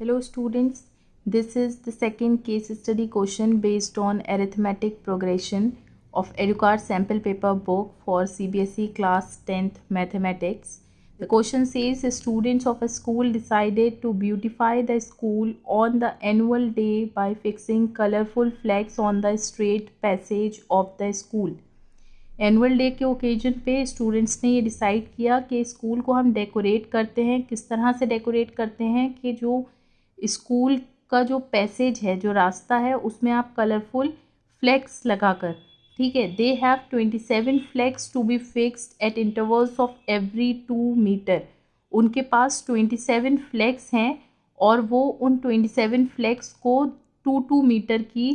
Hello students, this is the second case study question based on arithmetic progression of Educard sample paper book for CBSE class 10th mathematics. The question says students of a school decided to beautify the school on the annual day by fixing colorful flags on the straight passage of the school. Annual day के occasion पे students ने ये decide किया कि school को हम decorate करते हैं. किस तरह से डेकोरेट करते हैं कि जो स्कूल का जो पैसेज है, जो रास्ता है, उसमें आप कलरफुल फ्लैग्स लगाकर, ठीक है. They have 27 flags to be fixed at intervals of every 2 metre. उनके पास 27 फ्लैग्स हैं और वो उन 27 फ्लैग्स को 2 मीटर की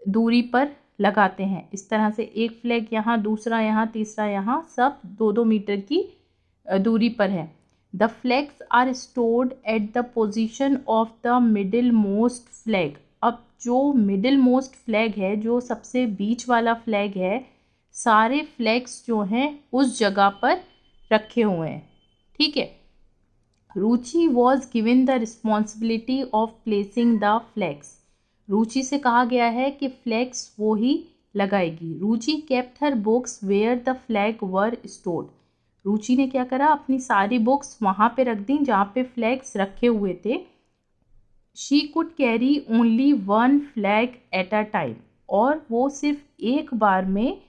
दूरी पर लगाते हैं. इस तरह से एक फ्लैग यहाँ, दूसरा यहाँ, तीसरा यहाँ, सब 2 मीटर की दूरी पर है. The flags are stored at the position of the middle most flag. अब जो मिडिल मोस्ट फ्लैग है, जो सबसे बीच वाला फ्लैग है, सारे फ्लैग्स जो हैं उस जगह पर रखे हुए हैं, ठीक है. Ruchi was given the responsibility of placing the flags. Ruchi से कहा गया है कि फ्लैग्स वो ही लगाएगी. Ruchi kept her books where the flag were stored. Ruchi ने क्या करा, अपनी सारी बुक्स वहाँ पे रख दी जहाँ पे फ्लैग्स रखे हुए थे. She could carry only 1 flag at a time. और वो सिर्फ एक बार में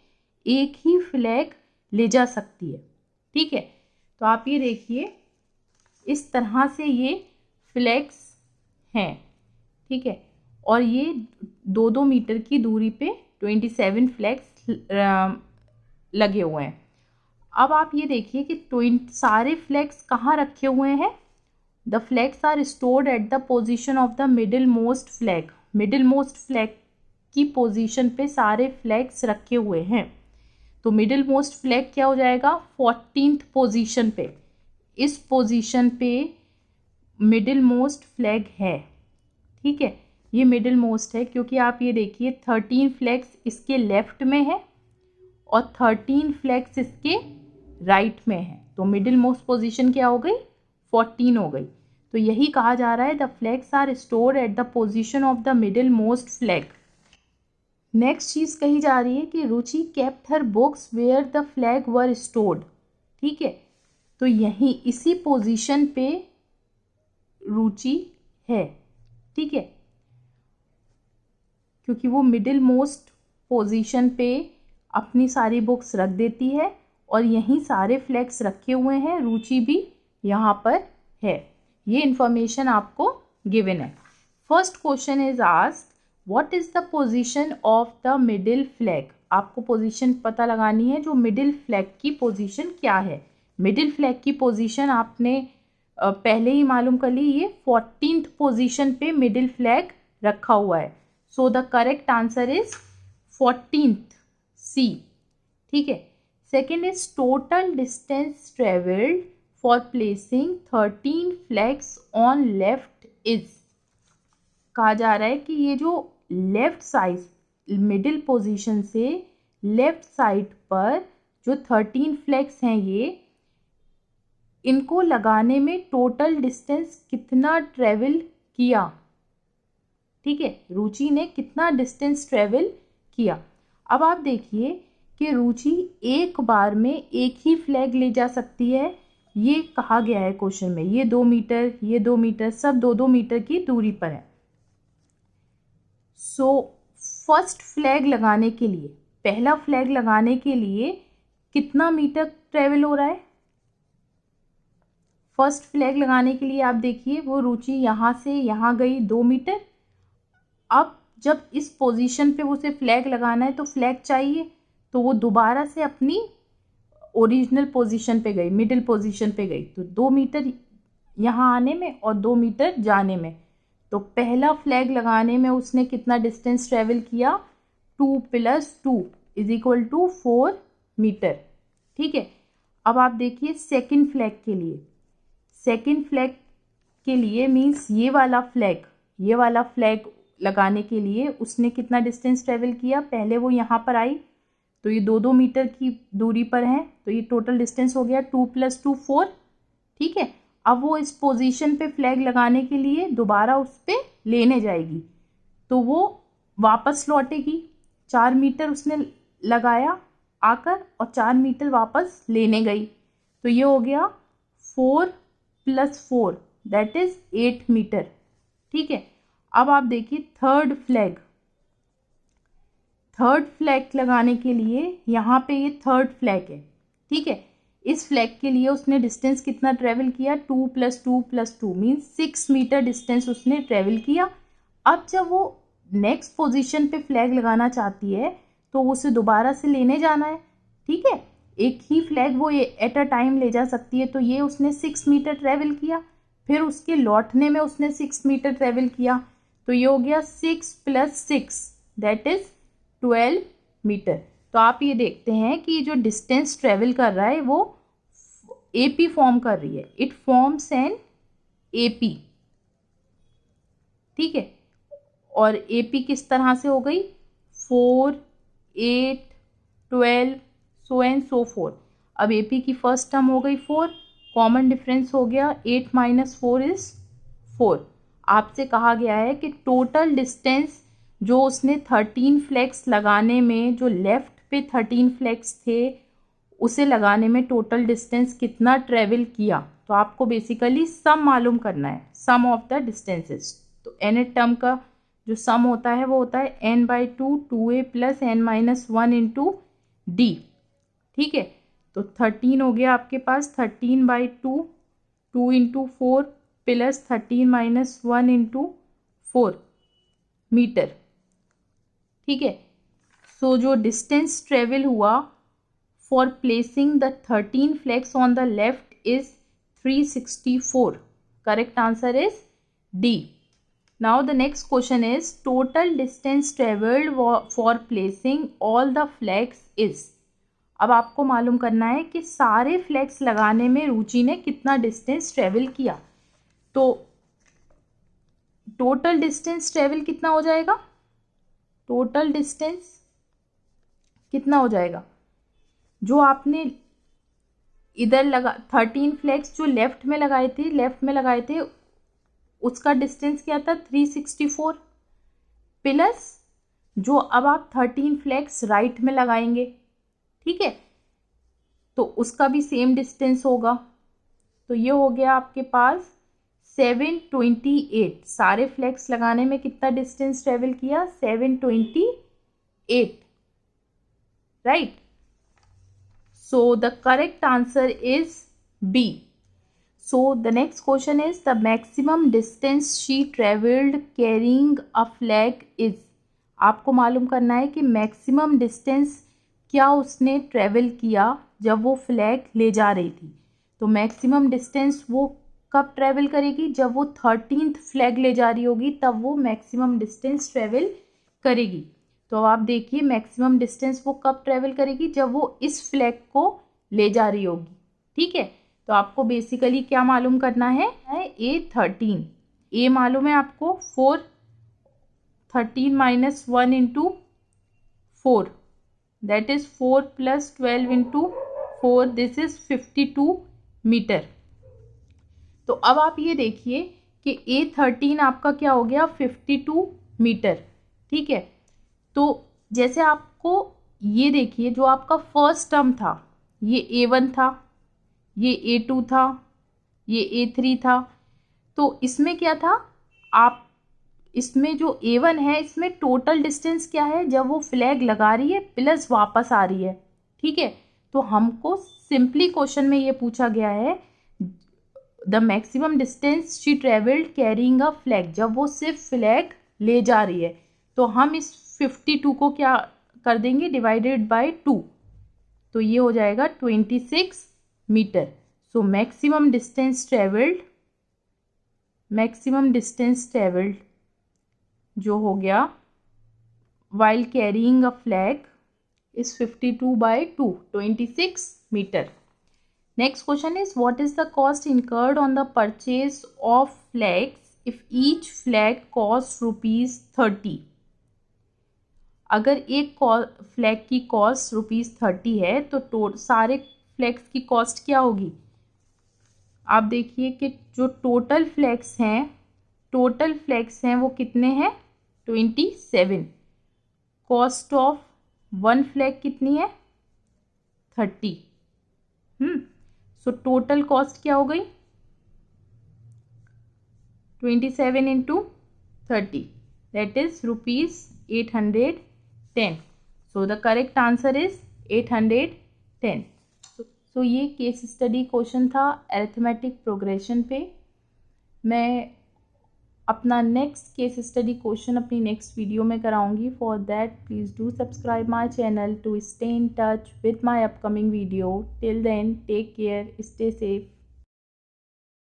एक ही फ्लैग ले जा सकती है, ठीक है. तो आप ये देखिए, इस तरह से ये फ्लैग्स हैं, ठीक है. और ये 2 मीटर की दूरी पे 27 फ्लैग्स लगे हुए हैं. अब आप ये देखिए कि सारे फ्लैग्स कहाँ रखे हुए हैं. The flags are stored at the position of the middle most flag. Middle most flag की पोजीशन पे सारे फ्लैग्स रखे हुए हैं. तो मिडिल मोस्ट फ्लैग क्या हो जाएगा, 14th पोजीशन पे. इस पोजीशन पे मिडिल मोस्ट फ्लैग है, ठीक है. ये मिडिल मोस्ट है क्योंकि आप ये देखिए 13 फ्लैग्स इसके लेफ्ट में है और 13 फ्लैग्स इसके राइट में है. तो मिडिल मोस्ट पोजीशन क्या हो गई, 14 हो गई. तो यही कहा जा रहा है, the flags are stored at the position of the middle most flag. Next चीज़ कही जा रही है कि Ruchi kept her books where the flag were stored, ठीक है. तो यही इसी पोजीशन पे रुचि है, ठीक है, क्योंकि वो मिडिल मोस्ट पोजीशन पे अपनी सारी बुक्स रख देती है और यहीं सारे फ्लैग्स रखे हुए हैं. रुचि भी यहाँ पर है. ये इंफॉर्मेशन आपको गिवन है. First question is asked, what is the position of the middle flag. आपको पोजीशन पता लगानी है, जो मिडिल फ्लैग की पोजीशन क्या है. मिडिल फ्लैग की पोजीशन आपने पहले ही मालूम कर ली. ये 14th पोजीशन पे मिडिल फ्लैग रखा हुआ है. So the correct answer is 14th C, ठीक है. Second is total distance traveled for placing 13 flags on left is. कहा जा रहा है कि ये जो लेफ्ट साइड मिडिल पोजीशन से लेफ्ट साइड पर जो 13 फ्लैग्स हैं, ये इनको लगाने में टोटल डिस्टेंस कितना ट्रेवल किया, ठीक है. रुचि ने कितना डिस्टेंस ट्रेवल किया. अब आप देखिए कि रुचि एक बार में एक ही फ्लैग ले जा सकती है. ये कहा गया है क्वेश्चन में. ये 2 मीटर, ये 2 मीटर, सब 2 मीटर की दूरी पर है. सो फर्स्ट फ्लैग लगाने के लिए, पहला फ्लैग लगाने के लिए कितना मीटर ट्रेवल हो रहा है. फर्स्ट फ्लैग लगाने के लिए आप देखिए, वो रुचि यहाँ से यहाँ गई 2 मीटर. अब जब इस पोजीशन पे उसे फ्लैग लगाना है तो फ्लैग चाहिए, तो वो दोबारा से अपनी ओरिजिनल पोजीशन पे गई, मिडिल पोजीशन पे गई. तो 2 मीटर यहाँ आने में और 2 मीटर जाने में. तो पहला फ्लैग लगाने में उसने कितना डिस्टेंस ट्रेवल किया, 2 + 2 = 4 मीटर, ठीक है. अब आप देखिए सेकंड फ्लैग के लिए. सेकंड फ्लैग के लिए मीन्स ये वाला फ्लैग लगाने के लिए उसने कितना डिस्टेंस ट्रेवल किया. पहले वो यहाँ पर आई तो ये 2 मीटर की दूरी पर है, तो ये टोटल डिस्टेंस हो गया 2 + 2 4, ठीक है. अब वो इस पोजीशन पे फ्लैग लगाने के लिए दोबारा उस पर लेने जाएगी, तो वो वापस लौटेगी। 4 मीटर उसने लगाया आकर और 4 मीटर वापस लेने गई, तो ये हो गया 4 + 4 दैट इज 8 मीटर। ठीक है, अब आप देखिए थर्ड फ्लैग लगाने के लिए यहाँ पे ये थर्ड फ्लैग है। ठीक है, इस फ्लैग के लिए उसने डिस्टेंस कितना ट्रेवल किया, 2 + 2 + 2 मीन्स 6 मीटर डिस्टेंस उसने ट्रेवल किया। अब जब वो नेक्स्ट पोजीशन पे फ्लैग लगाना चाहती है तो उसे दोबारा से लेने जाना है। ठीक है, एक ही फ्लैग वो एट अ टाइम ले जा सकती है, तो ये उसने 6 मीटर ट्रेवल किया, फिर उसके लौटने में उसने 6 मीटर ट्रेवल किया, तो ये हो गया 6 + 6 दैट इज 12 मीटर। तो आप ये देखते हैं कि जो डिस्टेंस ट्रेवल कर रहा है वो AP फॉर्म कर रही है, इट फॉर्म्स एन AP। ठीक है, और AP किस तरह से हो गई, 4, 8, 12 सो एंड सो फोर। अब AP की फर्स्ट टर्म हो गई 4, कॉमन डिफरेंस हो गया 8 - 4 = 4। आपसे कहा गया है कि टोटल डिस्टेंस जो उसने 13 फ्लैग्स लगाने में, जो लेफ्ट पे 13 फ्लैग्स थे उसे लगाने में टोटल डिस्टेंस कितना ट्रेवल किया। तो आपको बेसिकली सम मालूम करना है, सम ऑफ द डिस्टेंसेस। तो nth टर्म का जो सम होता है वो होता है n/2 2a + n - 1 × d। ठीक है, तो 13 हो गया आपके पास, 13/2 2 × 4 + 13 - 1 × 4 मीटर। ठीक है, सो जो डिस्टेंस ट्रेवल हुआ for placing the 13 flags on the left is 364। Correct answer is D। Now the next question is total distance traveled for placing all the flags is। अब आपको मालूम करना है कि सारे फ्लैग्स लगाने में रुचि ने कितना डिस्टेंस ट्रेवल किया। तो टोटल डिस्टेंस ट्रेवल कितना हो जाएगा, टोटल डिस्टेंस कितना हो जाएगा, जो आपने इधर लगा 13 फ्लैग्स जो लेफ्ट में लगाए थे उसका डिस्टेंस क्या था 364, प्लस जो अब आप 13 फ्लैग्स राइट में लगाएंगे। ठीक है, तो उसका भी सेम डिस्टेंस होगा, तो ये हो गया आपके पास 728। सारे फ्लैग्स लगाने में कितना डिस्टेंस ट्रेवल किया, 728, right. So the correct answer is B। So the next question is the maximum distance she traveled carrying a flag is। आपको मालूम करना है कि मैक्सिमम डिस्टेंस क्या उसने ट्रेवल किया जब वो फ्लैग ले जा रही थी। तो मैक्सिमम डिस्टेंस वो कब ट्रेवल करेगी, जब वो 13th फ्लैग ले जा रही होगी, तब वो मैक्सिमम डिस्टेंस ट्रेवल करेगी। तो आप देखिए मैक्सिमम डिस्टेंस वो कब ट्रेवल करेगी, जब वो इस फ्लैग को ले जा रही होगी। ठीक है, तो आपको बेसिकली क्या मालूम करना है, A13। A मालूम है आपको 4, 13 - 1 × 4 that is 4 + 12 × 4 this is 52 metre. तो अब आप ये देखिए कि A13 आपका क्या हो गया 52 मीटर। ठीक है, तो जैसे आपको ये देखिए जो आपका फर्स्ट टर्म था ये A1 था, ये A2 था, ये A3 था। तो इसमें क्या था, आप इसमें जो A1 है इसमें टोटल डिस्टेंस क्या है जब वो फ्लैग लगा रही है प्लस वापस आ रही है। ठीक है, तो हमको सिंपली क्वेश्चन में ये पूछा गया है the maximum distance she travelled carrying a flag, जब वो सिर्फ फ्लैग ले जा रही है। तो हम इस 52 को क्या कर देंगे, डिवाइडेड बाय 2, तो ये हो जाएगा 26 metre. So maximum distance travelled जो हो गया while carrying a flag is 52/2 26 metre. Next question is what is the cost incurred on the purchase of flags if each flag cost ₹30। अगर एक फ्लैग की कॉस्ट ₹30 है तो सारे फ्लैग्स की कॉस्ट क्या होगी, आप देखिए कि जो टोटल फ्लैग्स हैं वो कितने हैं, 27। कॉस्ट ऑफ वन फ्लैग कितनी है, 30। सो टोटल कॉस्ट क्या हो गई, 27 into 30, that is ₹810. So the correct answer is 810. So ये केस स्टडी क्वेश्चन था अरिथमेटिक प्रोग्रेशन पे। मैं अपना नेक्स्ट केस स्टडी क्वेश्चन अपनी नेक्स्ट वीडियो में कराऊंगी। For that please do subscribe my channel to stay in touch with my upcoming video. Till then take care, stay safe.